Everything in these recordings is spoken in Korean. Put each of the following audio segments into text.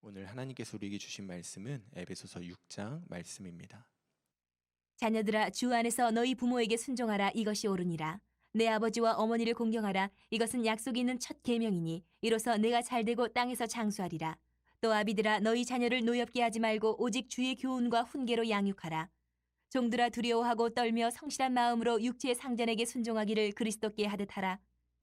오늘 하나님께서 우리에게 주신 말씀은 에베소서 6장 말씀입니다. 자녀들아, 주 안에서 너희 부모에게 순종하라. 이것이 옳으니라. 내 아버지와 어머니를 공경하라. 이것은 약속이 있는 첫 계명이니 이로써 내가 잘되고 땅에서 장수하리라. 또 아비들아, 너희 자녀를 노엽게 하지 말고 오직 주의 교훈과 훈계로 양육하라. 종들아, 두려워하고 떨며 성실한 마음으로 육체의 상전에게 순종하기를 그리스도께 하듯 하라.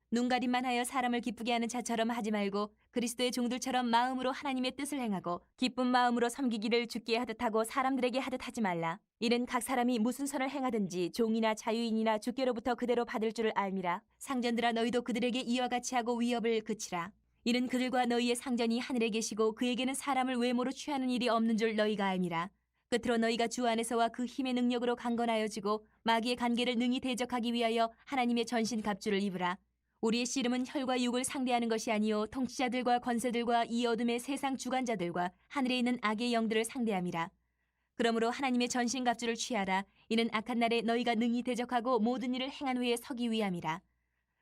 눈가림만 하여 사람을 기쁘게 하는 자처럼 하지 말고 그리스도의 종들처럼 마음으로 하나님의 뜻을 행하고 기쁜 마음으로 섬기기를 주께 하듯 하고 사람들에게 하듯 하지 말라. 이는 각 사람이 무슨 선을 행하든지 종이나 자유인이나 주께로부터 그대로 받을 줄을 알미라. 상전들아, 너희도 그들에게 이와 같이 하고 위협을 그치라. 이는 그들과 너희의 상전이 하늘에 계시고 그에게는 사람을 외모로 취하는 일이 없는 줄 너희가 알미라. 끝으로 너희가 주 안에서와 그 힘의 능력으로 강건하여지고 마귀의 관계를 능히 대적하기 위하여 하나님의 전신 갑주를 입으라. 우리의 씨름은 혈과 육을 상대하는 것이 아니요 통치자들과 권세들과 이 어둠의 세상 주관자들과 하늘에 있는 악의 영들을 상대함이라. 그러므로 하나님의 전신 갑주를 취하라. 이는 악한 날에 너희가 능히 대적하고 모든 일을 행한 후에 서기 위함이라.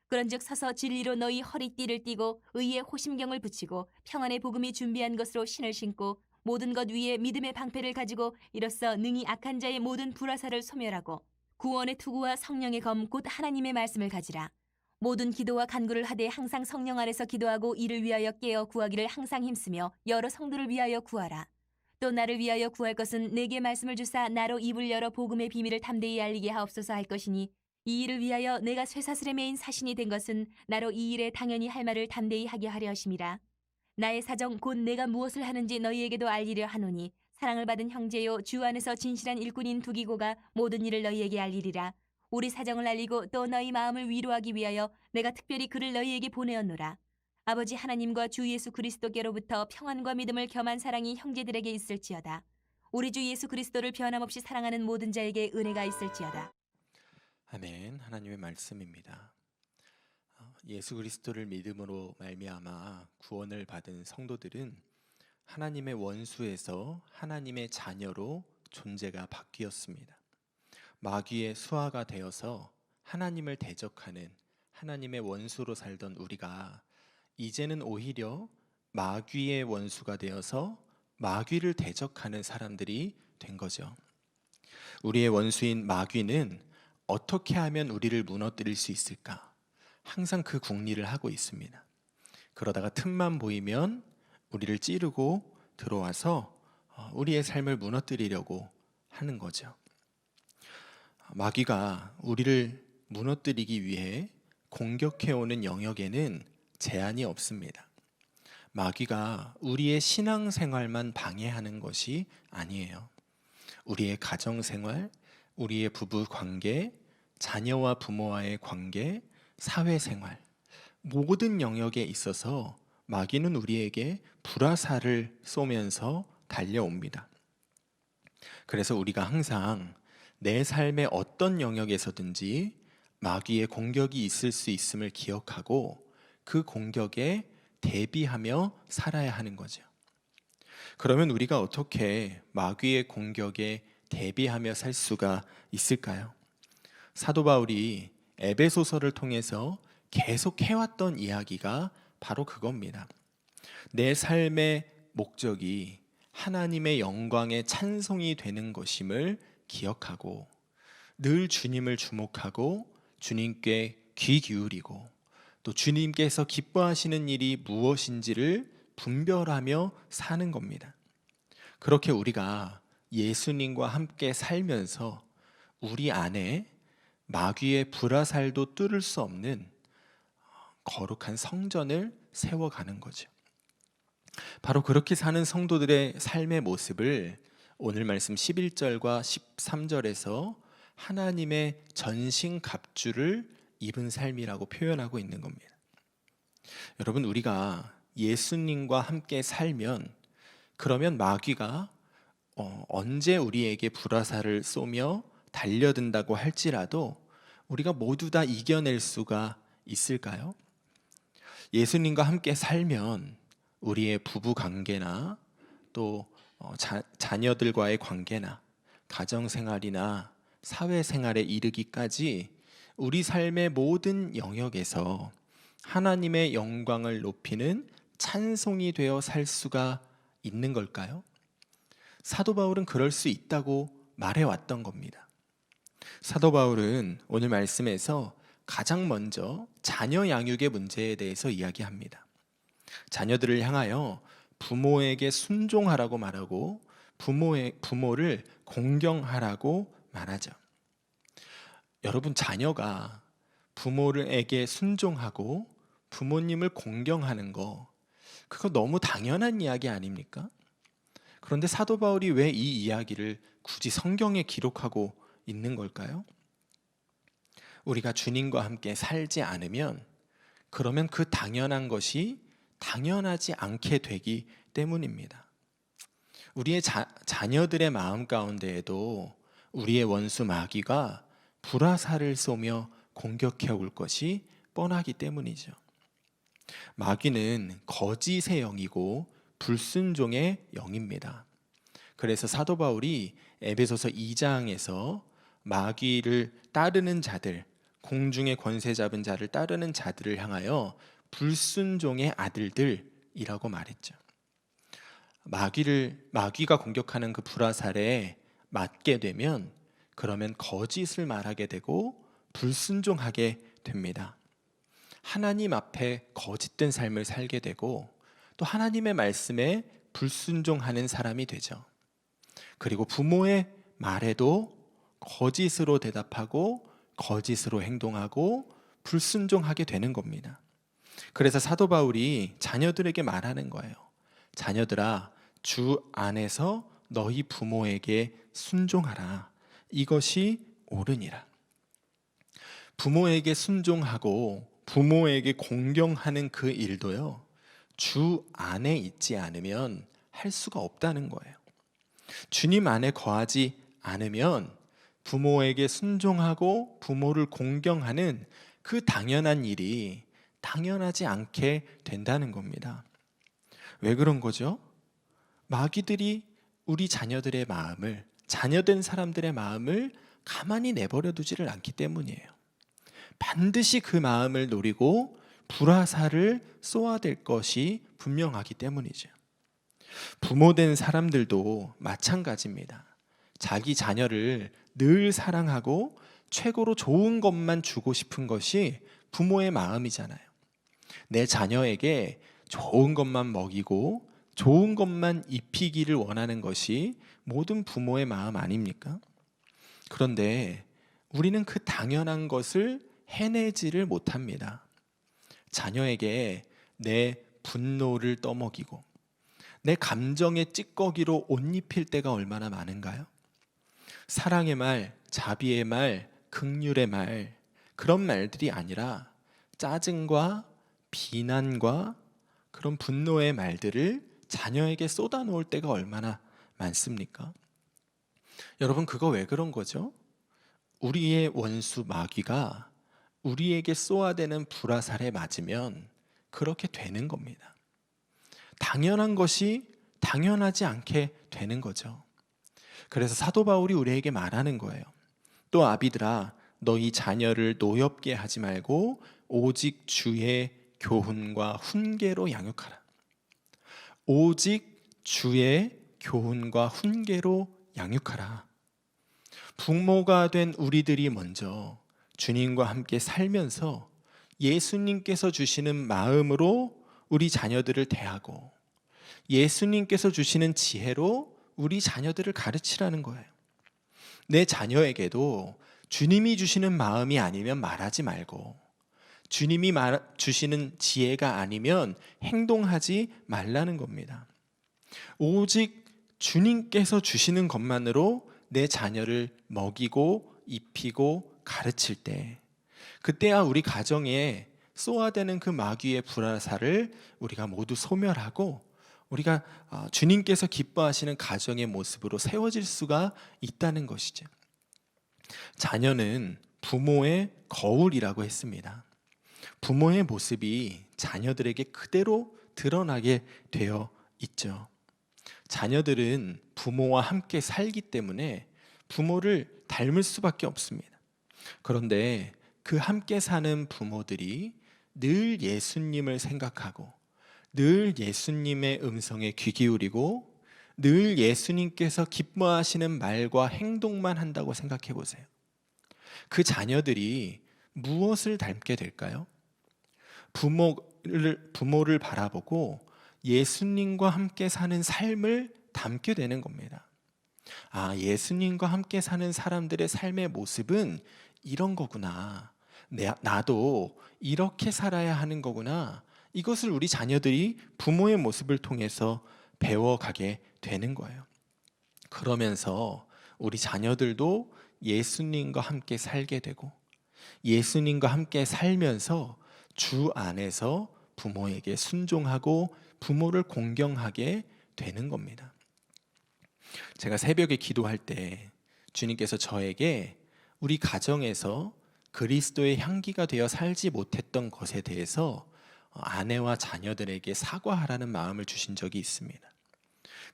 그런즉 서서 진리로 너희 허리띠를 띠고 의의 호심경을 붙이고 평안의 복음이 준비한 것으로 신을 신고 모든 것 위에 믿음의 방패를 가지고 이로써 능히 악한 자의 모든 불화살을 소멸하고 구원의 투구와 성령의 검 곧 하나님의 말씀을 가지라. 모든 기도와 간구를 하되 항상 성령 안에서 기도하고 이를 위하여 깨어 구하기를 항상 힘쓰며 여러 성도를 위하여 구하라. 또 나를 위하여 구할 것은 내게 말씀을 주사 나로 입을 열어 복음의 비밀을 담대히 알리게 하옵소서 할 것이니 이 일을 위하여 내가 쇠사슬에 매인 사신이 된 것은 나로 이 일에 당연히 할 말을 담대히 하게 하려 하심이라. 나의 사정 곧 내가 무엇을 하는지 너희에게도 알리려 하노니 사랑을 받은 형제요 주 안에서 진실한 일꾼인 두기고가 모든 일을 너희에게 알리리라. 우리 사정을 알리고 또 너희 마음을 위로하기 위하여 내가 특별히 그를 너희에게 보내었노라. 아버지 하나님과 주 예수 그리스도께로부터 평안과 믿음을 겸한 사랑이 형제들에게 있을지어다. 우리 주 예수 그리스도를 변함없이 사랑하는 모든 자에게 은혜가 있을지어다. 아멘. 하나님의 말씀입니다. 예수 그리스도를 믿음으로 말미암아 구원을 받은 성도들은 하나님의 원수에서 하나님의 자녀로 존재가 바뀌었습니다. 마귀의 수하가 되어서 하나님을 대적하는 하나님의 원수로 살던 우리가 이제는 오히려 마귀의 원수가 되어서 마귀를 대적하는 사람들이 된 거죠. 우리의 원수인 마귀는 어떻게 하면 우리를 무너뜨릴 수 있을까? 항상 그 궁리를 하고 있습니다. 그러다가 틈만 보이면 우리를 찌르고 들어와서 우리의 삶을 무너뜨리려고 하는 거죠. 마귀가 우리를 무너뜨리기 위해 공격해오는 영역에는 제한이 없습니다. 마귀가 우리의 신앙생활만 방해하는 것이 아니에요. 우리의 가정생활, 우리의 부부관계, 자녀와 부모와의 관계, 사회생활, 모든 영역에 있어서 마귀는 우리에게 불화살을 쏘면서 달려옵니다. 그래서 우리가 항상 내 삶의 어떤 영역에서든지 마귀의 공격이 있을 수 있음을 기억하고 그 공격에 대비하며 살아야 하는 거죠. 그러면 우리가 어떻게 마귀의 공격에 대비하며 살 수가 있을까요? 사도 바울이 에베소서를 통해서 계속 해왔던 이야기가 바로 그겁니다. 내 삶의 목적이 하나님의 영광의 찬송이 되는 것임을 기억하고 늘 주님을 주목하고 주님께 귀 기울이고 또 주님께서 기뻐하시는 일이 무엇인지를 분별하며 사는 겁니다. 그렇게 우리가 예수님과 함께 살면서 우리 안에 마귀의 불화살도 뚫을 수 없는 거룩한 성전을 세워가는 거죠. 바로 그렇게 사는 성도들의 삶의 모습을 오늘 말씀 11절과 13절에서 하나님의 전신 갑주를 입은 삶이라고 표현하고 있는 겁니다. 여러분, 우리가 예수님과 함께 살면 그러면 마귀가 언제 우리에게 불화살을 쏘며 달려든다고 할지라도 우리가 모두 다 이겨낼 수가 있을까요? 예수님과 함께 살면 우리의 부부 관계나 또 자녀들과의 관계나 가정생활이나 사회생활에 이르기까지 우리 삶의 모든 영역에서 하나님의 영광을 높이는 찬송이 되어 살 수가 있는 걸까요? 사도 바울은 그럴 수 있다고 말해왔던 겁니다. 사도 바울은 오늘 말씀에서 가장 먼저 자녀 양육의 문제에 대해서 이야기합니다. 자녀들을 향하여 부모에게 순종하라고 말하고 부모를 공경하라고 말하죠. 여러분, 자녀가 부모에게 순종하고 부모님을 공경하는 거, 그거 너무 당연한 이야기 아닙니까? 그런데 사도 바울이 왜 이 이야기를 굳이 성경에 기록하고 있는 걸까요? 우리가 주님과 함께 살지 않으면 그러면 그 당연한 것이 당연하지 않게 되기 때문입니다. 우리의 자녀들의 마음 가운데에도 우리의 원수 마귀가 불화살을 쏘며 공격해 올 것이 뻔하기 때문이죠. 마귀는 거짓의 영이고 불순종의 영입니다. 그래서 사도 바울이 에베소서 2장에서 마귀를 따르는 자들, 공중의 권세 잡은 자를 따르는 자들을 향하여 불순종의 아들들이라고 말했죠. 마귀가 공격하는 그 불화살에 맞게 되면 그러면 거짓을 말하게 되고 불순종하게 됩니다. 하나님 앞에 거짓된 삶을 살게 되고 또 하나님의 말씀에 불순종하는 사람이 되죠. 그리고 부모의 말에도 거짓으로 대답하고 거짓으로 행동하고 불순종하게 되는 겁니다. 그래서 사도 바울이 자녀들에게 말하는 거예요. 자녀들아, 주 안에서 너희 부모에게 순종하라. 이것이 옳으니라. 부모에게 순종하고 부모에게 공경하는 그 일도요, 주 안에 있지 않으면 할 수가 없다는 거예요. 주님 안에 거하지 않으면 부모에게 순종하고 부모를 공경하는 그 당연한 일이 당연하지 않게 된다는 겁니다. 왜 그런 거죠? 마귀들이 우리 자녀들의 마음을, 자녀된 사람들의 마음을 가만히 내버려 두지를 않기 때문이에요. 반드시 그 마음을 노리고 불화살을 쏘아댈 것이 분명하기 때문이죠. 부모된 사람들도 마찬가지입니다. 자기 자녀를 늘 사랑하고 최고로 좋은 것만 주고 싶은 것이 부모의 마음이잖아요. 내 자녀에게 좋은 것만 먹이고 좋은 것만 입히기를 원하는 것이 모든 부모의 마음 아닙니까? 그런데 우리는 그 당연한 것을 해내지를 못합니다. 자녀에게 내 분노를 떠먹이고 내 감정의 찌꺼기로 옷 입힐 때가 얼마나 많은가요? 사랑의 말, 자비의 말, 긍휼의 말, 그런 말들이 아니라 짜증과 비난과 그런 분노의 말들을 자녀에게 쏟아놓을 때가 얼마나 많습니까? 여러분, 그거 왜 그런 거죠? 우리의 원수 마귀가 우리에게 쏘아대는 불화살에 맞으면 그렇게 되는 겁니다. 당연한 것이 당연하지 않게 되는 거죠. 그래서 사도 바울이 우리에게 말하는 거예요. 또 아비들아, 너희 자녀를 노엽게 하지 말고 오직 주의 교훈과 훈계로 양육하라. 오직 주의 교훈과 훈계로 양육하라. 부모가 된 우리들이 먼저 주님과 함께 살면서 예수님께서 주시는 마음으로 우리 자녀들을 대하고 예수님께서 주시는 지혜로 우리 자녀들을 가르치라는 거예요. 내 자녀에게도 주님이 주시는 마음이 아니면 말하지 말고 주님이 주시는 지혜가 아니면 행동하지 말라는 겁니다. 오직 주님께서 주시는 것만으로 내 자녀를 먹이고 입히고 가르칠 때, 그때야 우리 가정에 쏘아대는 그 마귀의 불화살을 우리가 모두 소멸하고 우리가 주님께서 기뻐하시는 가정의 모습으로 세워질 수가 있다는 것이죠. 자녀는 부모의 거울이라고 했습니다. 부모의 모습이 자녀들에게 그대로 드러나게 되어 있죠. 자녀들은 부모와 함께 살기 때문에 부모를 닮을 수밖에 없습니다. 그런데 그 함께 사는 부모들이 늘 예수님을 생각하고 늘 예수님의 음성에 귀 기울이고 늘 예수님께서 기뻐하시는 말과 행동만 한다고 생각해 보세요. 그 자녀들이 무엇을 닮게 될까요? 부모를 바라보고 예수님과 함께 사는 삶을 담게 되는 겁니다. 아, 예수님과 함께 사는 사람들의 삶의 모습은 이런 거구나. 나도 이렇게 살아야 하는 거구나. 이것을 우리 자녀들이 부모의 모습을 통해서 배워가게 되는 거예요. 그러면서 우리 자녀들도 예수님과 함께 살게 되고 예수님과 함께 살면서 주 안에서 부모에게 순종하고 부모를 공경하게 되는 겁니다. 제가 새벽에 기도할 때 주님께서 저에게 우리 가정에서 그리스도의 향기가 되어 살지 못했던 것에 대해서 아내와 자녀들에게 사과하라는 마음을 주신 적이 있습니다.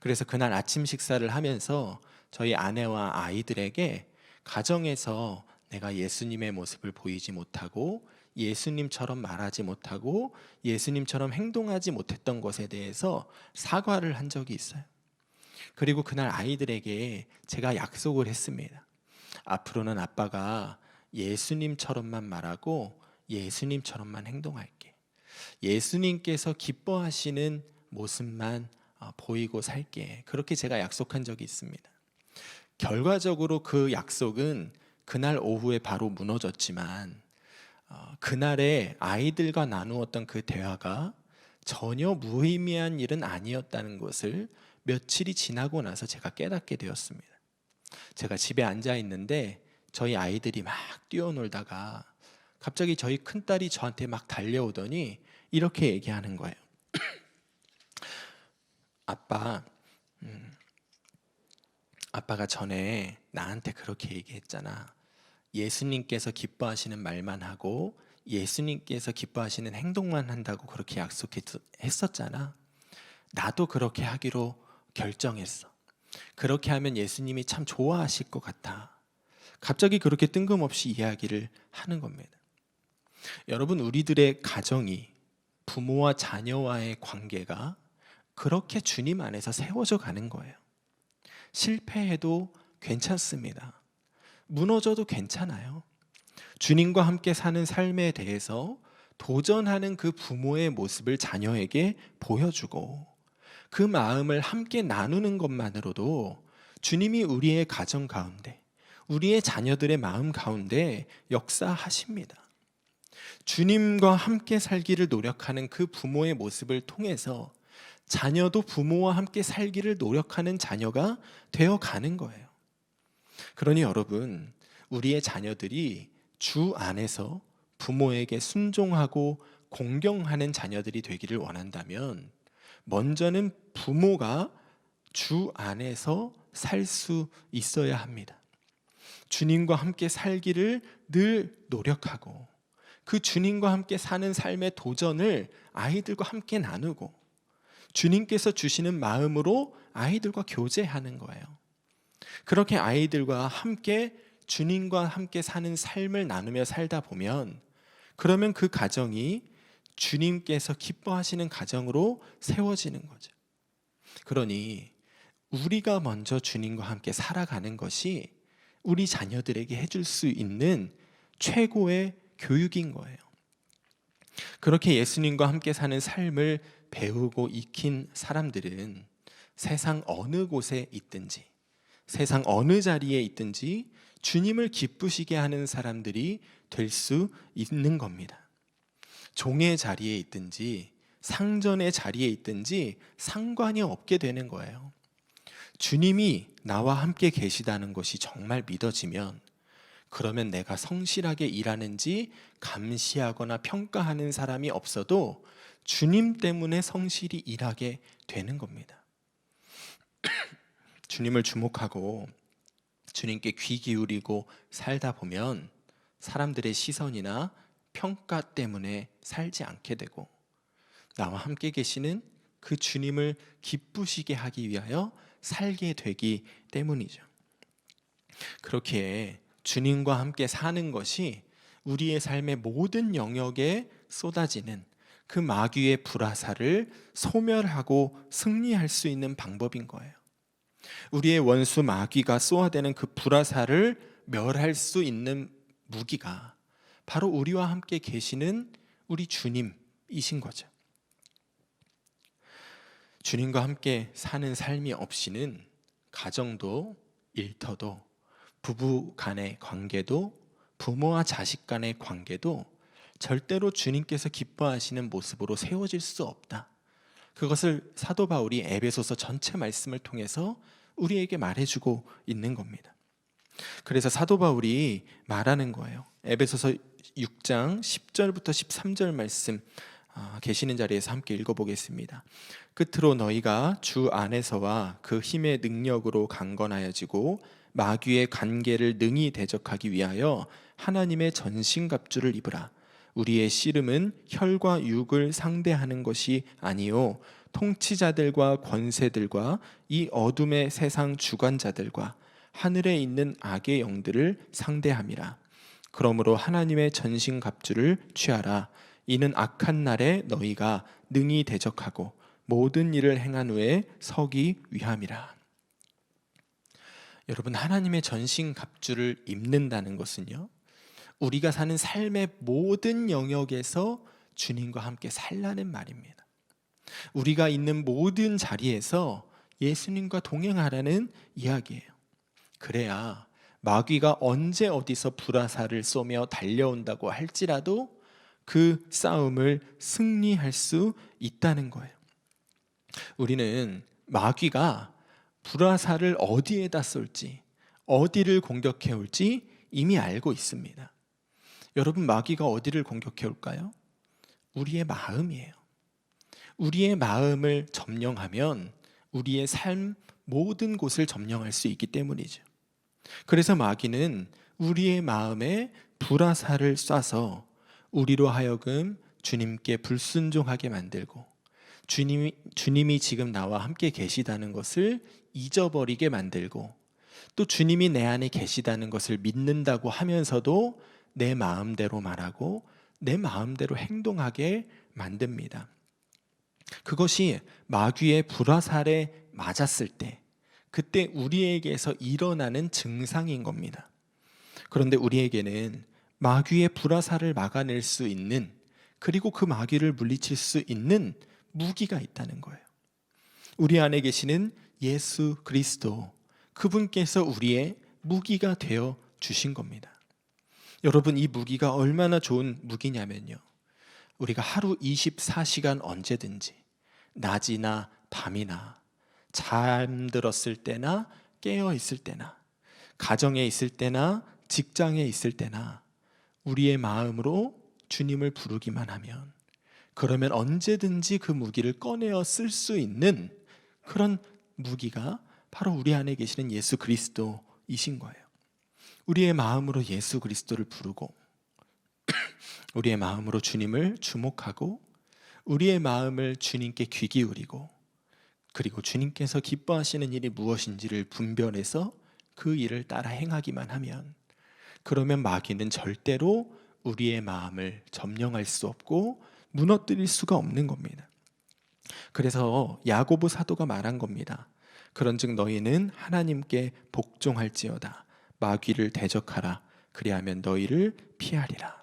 그래서 그날 아침 식사를 하면서 저희 아내와 아이들에게 가정에서 내가 예수님의 모습을 보이지 못하고 예수님처럼 말하지 못하고 예수님처럼 행동하지 못했던 것에 대해서 사과를 한 적이 있어요. 그리고 그날 아이들에게 제가 약속을 했습니다. 앞으로는 아빠가 예수님처럼만 말하고 예수님처럼만 행동할게. 예수님께서 기뻐하시는 모습만 보이고 살게. 그렇게 제가 약속한 적이 있습니다. 결과적으로 그 약속은 그날 오후에 바로 무너졌지만 그날에 아이들과 나누었던 그 대화가 전혀 무의미한 일은 아니었다는 것을 며칠이 지나고 나서 제가 깨닫게 되었습니다. 제가 집에 앉아 있는데 저희 아이들이 막 뛰어놀다가 갑자기 저희 큰딸이 저한테 막 달려오더니 이렇게 얘기하는 거예요. 아빠가 전에 나한테 그렇게 얘기했잖아. 예수님께서 기뻐하시는 말만 하고 예수님께서 기뻐하시는 행동만 한다고 그렇게 약속했었잖아. 나도 그렇게 하기로 결정했어. 그렇게 하면 예수님이 참 좋아하실 것 같아. 갑자기 그렇게 뜬금없이 이야기를 하는 겁니다. 여러분, 우리들의 가정이 부모와 자녀와의 관계가 그렇게 주님 안에서 세워져 가는 거예요. 실패해도 괜찮습니다. 무너져도 괜찮아요. 주님과 함께 사는 삶에 대해서 도전하는 그 부모의 모습을 자녀에게 보여주고 그 마음을 함께 나누는 것만으로도 주님이 우리의 가정 가운데, 우리의 자녀들의 마음 가운데 역사하십니다. 주님과 함께 살기를 노력하는 그 부모의 모습을 통해서 자녀도 부모와 함께 살기를 노력하는 자녀가 되어 가는 거예요. 그러니 여러분, 우리의 자녀들이 주 안에서 부모에게 순종하고 공경하는 자녀들이 되기를 원한다면 먼저는 부모가 주 안에서 살 수 있어야 합니다. 주님과 함께 살기를 늘 노력하고 그 주님과 함께 사는 삶의 도전을 아이들과 함께 나누고 주님께서 주시는 마음으로 아이들과 교제하는 거예요. 그렇게 아이들과 함께 주님과 함께 사는 삶을 나누며 살다 보면 그러면 그 가정이 주님께서 기뻐하시는 가정으로 세워지는 거죠. 그러니 우리가 먼저 주님과 함께 살아가는 것이 우리 자녀들에게 해줄 수 있는 최고의 교육인 거예요. 그렇게 예수님과 함께 사는 삶을 배우고 익힌 사람들은 세상 어느 곳에 있든지 세상 어느 자리에 있든지 주님을 기쁘시게 하는 사람들이 될 수 있는 겁니다. 종의 자리에 있든지 상전의 자리에 있든지 상관이 없게 되는 거예요. 주님이 나와 함께 계시다는 것이 정말 믿어지면 그러면 내가 성실하게 일하는지 감시하거나 평가하는 사람이 없어도 주님 때문에 성실히 일하게 되는 겁니다. 주님을 주목하고 주님께 귀 기울이고 살다 보면 사람들의 시선이나 평가 때문에 살지 않게 되고 나와 함께 계시는 그 주님을 기쁘시게 하기 위하여 살게 되기 때문이죠. 그렇기에 주님과 함께 사는 것이 우리의 삶의 모든 영역에 쏟아지는 그 마귀의 불화살을 소멸하고 승리할 수 있는 방법인 거예요. 우리의 원수 마귀가 쏘아대는 그 불화살을 멸할 수 있는 무기가 바로 우리와 함께 계시는 우리 주님이신 거죠. 주님과 함께 사는 삶이 없이는 가정도 일터도 부부 간의 관계도 부모와 자식 간의 관계도 절대로 주님께서 기뻐하시는 모습으로 세워질 수 없다. 그것을 사도 바울이 에베소서 전체 말씀을 통해서 우리에게 말해주고 있는 겁니다. 그래서 사도 바울이 말하는 거예요. 에베소서 6장 10절부터 13절 말씀 계시는 자리에서 함께 읽어보겠습니다. 끝으로 너희가 주 안에서와 그 힘의 능력으로 강건하여지고 마귀의 관계를 능히 대적하기 위하여 하나님의 전신갑주를 입으라. 우리의 씨름은 혈과 육을 상대하는 것이 아니요 통치자들과 권세들과 이 어둠의 세상 주관자들과 하늘에 있는 악의 영들을 상대함이라. 그러므로 하나님의 전신갑주를 취하라. 이는 악한 날에 너희가 능히 대적하고 모든 일을 행한 후에 서기 위함이라. 여러분, 하나님의 전신갑주를 입는다는 것은요, 우리가 사는 삶의 모든 영역에서 주님과 함께 살라는 말입니다. 우리가 있는 모든 자리에서 예수님과 동행하라는 이야기예요. 그래야 마귀가 언제 어디서 불화살을 쏘며 달려온다고 할지라도 그 싸움을 승리할 수 있다는 거예요. 우리는 마귀가 불화살을 어디에다 쏠지, 어디를 공격해 올지 이미 알고 있습니다. 여러분, 마귀가 어디를 공격해 올까요? 우리의 마음이에요. 우리의 마음을 점령하면 우리의 삶 모든 곳을 점령할 수 있기 때문이죠. 그래서 마귀는 우리의 마음에 불화살을 쏴서 우리로 하여금 주님께 불순종하게 만들고 주님이 지금 나와 함께 계시다는 것을 잊어버리게 만들고 또 주님이 내 안에 계시다는 것을 믿는다고 하면서도 내 마음대로 말하고 내 마음대로 행동하게 만듭니다. 그것이 마귀의 불화살에 맞았을 때 그때 우리에게서 일어나는 증상인 겁니다. 그런데 우리에게는 마귀의 불화살을 막아낼 수 있는, 그리고 그 마귀를 물리칠 수 있는 무기가 있다는 거예요. 우리 안에 계시는 예수 그리스도, 그분께서 우리의 무기가 되어 주신 겁니다. 여러분, 이 무기가 얼마나 좋은 무기냐면요, 우리가 하루 24시간 언제든지 낮이나 밤이나 잠들었을 때나 깨어 있을 때나 가정에 있을 때나 직장에 있을 때나 우리의 마음으로 주님을 부르기만 하면, 그러면 언제든지 그 무기를 꺼내어 쓸 수 있는 그런 무기가 바로 우리 안에 계시는 예수 그리스도이신 거예요. 우리의 마음으로 예수 그리스도를 부르고 우리의 마음으로 주님을 주목하고 우리의 마음을 주님께 귀 기울이고 그리고 주님께서 기뻐하시는 일이 무엇인지를 분별해서 그 일을 따라 행하기만 하면, 그러면 마귀는 절대로 우리의 마음을 점령할 수 없고 무너뜨릴 수가 없는 겁니다. 그래서 야고보 사도가 말한 겁니다. 그런즉 너희는 하나님께 복종할지어다. 마귀를 대적하라. 그리하면 너희를 피하리라.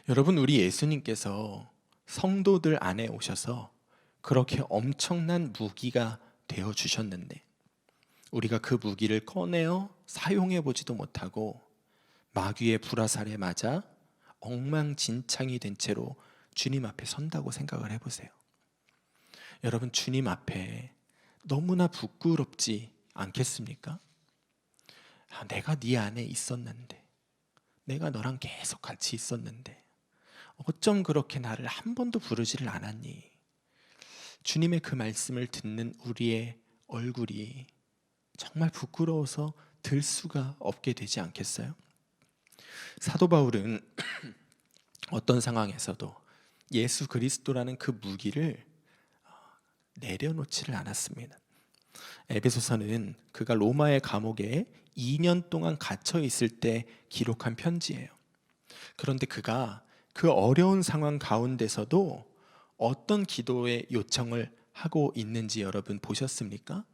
여러분, 우리 예수님께서 성도들 안에 오셔서 그렇게 엄청난 무기가 되어 주셨는데 우리가 그 무기를 꺼내어 사용해 보지도 못하고 마귀의 불화살에 맞아 엉망진창이 된 채로 주님 앞에 선다고 생각을 해보세요. 여러분, 주님 앞에 너무나 부끄럽지 않겠습니까? 내가 네 안에 있었는데, 내가 너랑 계속 같이 있었는데 어쩜 그렇게 나를 한 번도 부르지를 않았니? 주님의 그 말씀을 듣는 우리의 얼굴이 정말 부끄러워서 들 수가 없게 되지 않겠어요? 사도 바울은 어떤 상황에서도 예수 그리스도라는 그 무기를 내려놓지를 않았습니다. 에베소서는 그가 로마의 감옥에 2년 동안 갇혀 있을 때 기록한 편지예요. 그런데 그가 그 어려운 상황 가운데서도 어떤 기도의 요청을 하고 있는지 여러분 보셨습니까?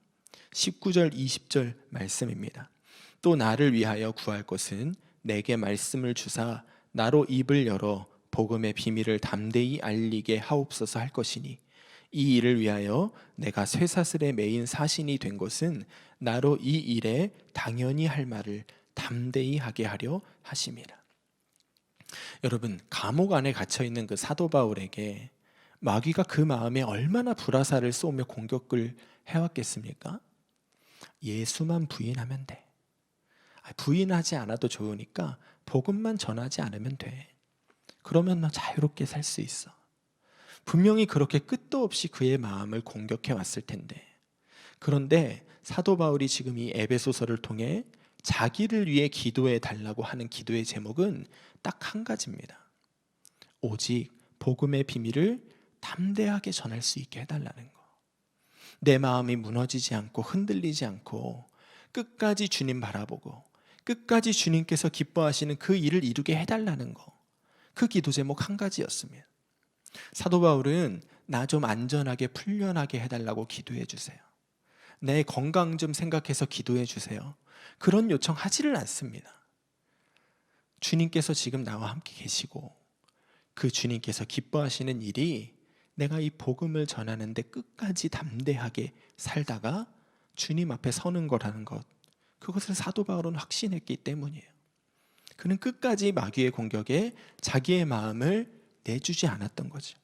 19절 20절 말씀입니다. 또 나를 위하여 구할 것은 내게 말씀을 주사 나로 입을 열어 복음의 비밀을 담대히 알리게 하옵소서 할 것이니 이 일을 위하여 내가 쇠사슬에 매인 사신이 된 것은 나로 이 일에 당연히 할 말을 담대히 하게 하려 하심이라. 여러분, 감옥 안에 갇혀 있는 그 사도 바울에게 마귀가 그 마음에 얼마나 불화살을 쏘며 공격을 해왔겠습니까? 예수만 부인하면 돼. 부인하지 않아도 좋으니까 복음만 전하지 않으면 돼. 그러면 너 자유롭게 살 수 있어. 분명히 그렇게 끝도 없이 그의 마음을 공격해 왔을 텐데, 그런데 사도 바울이 지금 이 에베소서를 통해 자기를 위해 기도해 달라고 하는 기도의 제목은 딱 한 가지입니다. 오직 복음의 비밀을 담대하게 전할 수 있게 해달라는 거. 내 마음이 무너지지 않고 흔들리지 않고 끝까지 주님 바라보고 끝까지 주님께서 기뻐하시는 그 일을 이루게 해달라는 거. 그 기도 제목 한 가지였습니다. 사도 바울은 나 좀 안전하게 풀려나게 해달라고 기도해 주세요. 내 건강 좀 생각해서 기도해 주세요. 그런 요청 하지를 않습니다. 주님께서 지금 나와 함께 계시고 그 주님께서 기뻐하시는 일이 내가 이 복음을 전하는데 끝까지 담대하게 살다가 주님 앞에 서는 거라는 것, 그것을 사도 바울은 확신했기 때문이에요. 그는 끝까지 마귀의 공격에 자기의 마음을 내주지 않았던 거죠.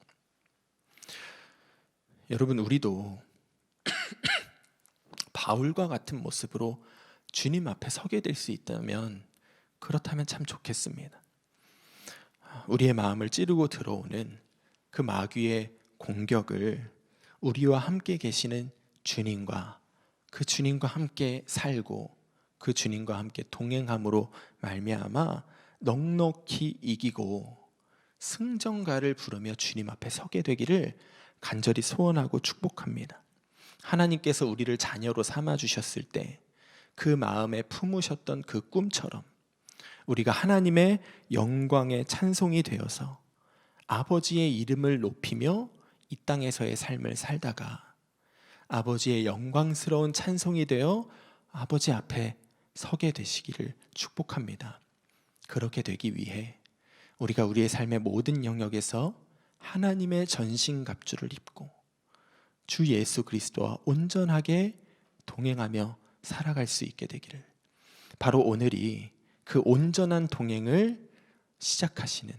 여러분, 우리도 바울과 같은 모습으로 주님 앞에 서게 될 수 있다면, 그렇다면 참 좋겠습니다. 우리의 마음을 찌르고 들어오는 그 마귀의 공격을 우리와 함께 계시는 주님과 그 주님과 함께 살고 그 주님과 함께 동행함으로 말미암아 넉넉히 이기고 승전가를 부르며 주님 앞에 서게 되기를 간절히 소원하고 축복합니다. 하나님께서 우리를 자녀로 삼아 주셨을 때 그 마음에 품으셨던 그 꿈처럼 우리가 하나님의 영광의 찬송이 되어서 아버지의 이름을 높이며 이 땅에서의 삶을 살다가 아버지의 영광스러운 찬송이 되어 아버지 앞에 서게 되시기를 축복합니다. 그렇게 되기 위해 우리가 우리의 삶의 모든 영역에서 하나님의 전신갑주를 입고 주 예수 그리스도와 온전하게 동행하며 살아갈 수 있게 되기를, 바로 오늘이 그 온전한 동행을 시작하시는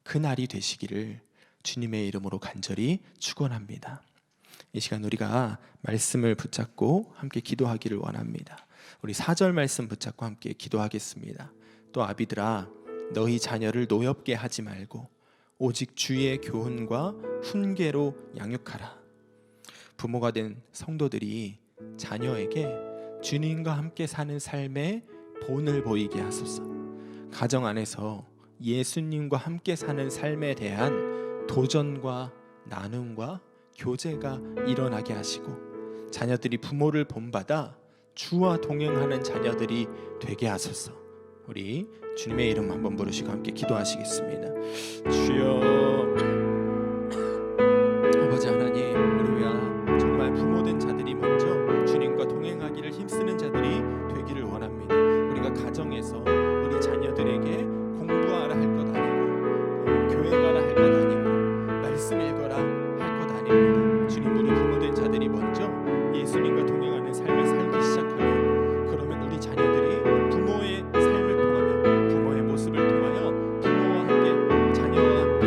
그 날이 되시기를 주님의 이름으로 간절히 축원합니다. 이 시간 우리가 말씀을 붙잡고 함께 기도하기를 원합니다. 우리 4절 말씀 붙잡고 함께 기도하겠습니다. 또 아비들아, 너희 자녀를 노엽게 하지 말고 오직 주의 교훈과 훈계로 양육하라. 부모가 된 성도들이 자녀에게 주님과 함께 사는 삶의 본을 보이게 하소서. 가정 안에서 예수님과 함께 사는 삶에 대한 도전과 나눔과 교제가 일어나게 하시고 자녀들이 부모를 본받아 주와 동행하는 자녀들이 되게 하소서. 우리 주님의 이름 한번 부르시고 함께 기도하시겠습니다. 주여, 아버지 하나님, 우리가 정말 부모된 자들이 먼저 주님과 동행하기를 힘쓰는 자들이 되기를 원합니다. 우리가 가정에서 우리 자녀들에게 공부하라 할 것 아니고 교회 가라 할 것 아니고 말씀 읽어라 할 것 아닙니다. 주님, 우리 부모된 자들이 먼저 예수님과 동행하는 삶을 살기 시작하면, 그러면 우리 자녀들이 부모의 삶을 통하며 부모의 모습을 통하여 부모와 함께 자녀와 함께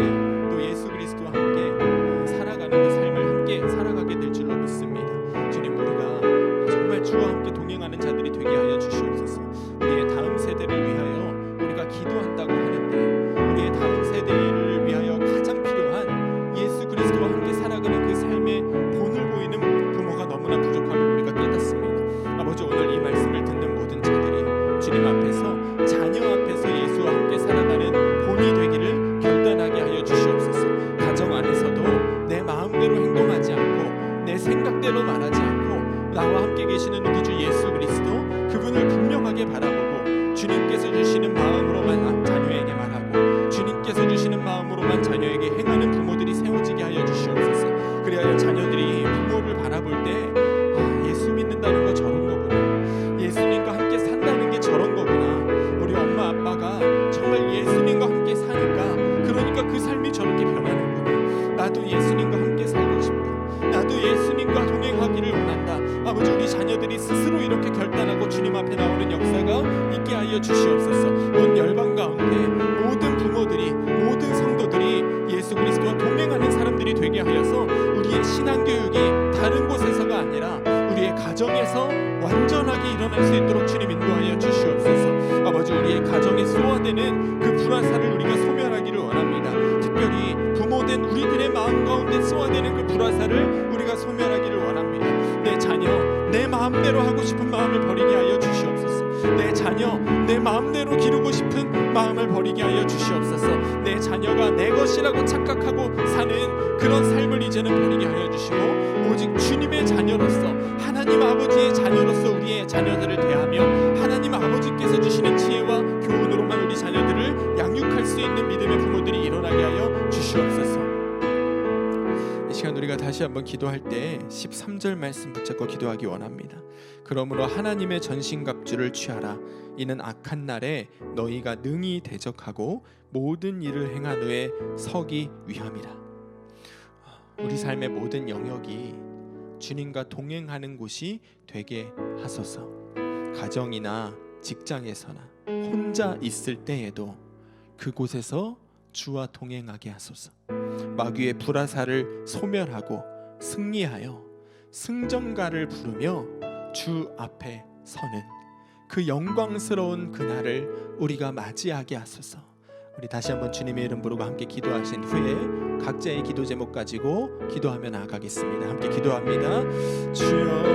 또 예수 그리스도와 함께 살아가는 그 삶을 함께 살아가게 될 줄로 믿습니다. 주님, 우리가 정말 주와 함께 동행하는 자들이 되게 하여 주시옵소서. 우리의 다음 세대를 위하여 우리가 기도한다고 하는데 우리의 다음 세대를 위하여 가장 필요한 예수 그리스도와 함께 살아가는 그 삶의 본을 보이는 부모가 너무나 부족함을 우리가 깨닫습니다. 아버지, 오늘 이 말씀을 듣는 모든 자들이 주님 앞에서, 자녀 앞에서 예수와 함께 살아가는 본이 되기를 결단하게 하여 주시옵소서. 가정 안에서도 내 마음대로 행동하지 않고 내 생각대로 말하지 않고 나와 함께 계시는 우리 주 예수 그리스도, 그분을 분명하게 바라보고 주님께서 주시는 마음으로만 자녀에게 말하고 주님께서 주시는 마음 하여 주시옵소서. 온 열방 가운데 모든 부모들이, 모든 성도들이 예수 그리스도와 동행하는 사람들이 되게 하여서 우리의 신앙 교육이 다른 곳에서가 아니라 우리의 가정에서 완전하게 일어날 수 있도록 주님 인도하여 주시옵소서. 아버지, 우리의 가정에 쏘아대는 그 불화살을 우리가 소멸하기를 원합니다. 특별히 부모된 우리들의 마음 가운데 쏘아대는 그 불화살을 우리가 소멸하기를 원합니다. 내 자녀, 내 마음대로 하고 싶은 마음을 버리게 하여 주시옵소서. 내 자녀, 내 마음대로 기르고 싶은 마음을 버리게 하여 주시옵소서. 내 자녀가 내 것이라고 착각하고 사는 그런 삶을 이제는 버리게 하여 주시고, 오직 주님의 자녀로서, 하나님 아버지의 자녀로서 우리의 자녀들을 대하며 하나님 아버지께서 주시는 지혜와 교훈으로만 우리 자녀들을 양육할 수 있는 믿음의 부모들이 일어나게 하여 주시옵소서. 이 시간 우리가 다시 한번 기도할 때 13절 말씀 붙잡고 기도하기 원합니다. 그러므로 하나님의 전신갑주를 취하라. 이는 악한 날에 너희가 능히 대적하고 모든 일을 행한 후에 서기 위함이라. 우리 삶의 모든 영역이 주님과 동행하는 곳이 되게 하소서. 가정이나 직장에서나 혼자 있을 때에도 그곳에서 주와 동행하게 하소서. 마귀의 불화살을 소멸하고 승리하여 승전가를 부르며 주 앞에 서는 그 영광스러운 그날을 우리가 맞이하게 하소서. 우리 다시 한번 주님의 이름 부르고 함께 기도하신 후에 각자의 기도 제목 가지고 기도하며 나아가겠습니다. 함께 기도합니다. 주여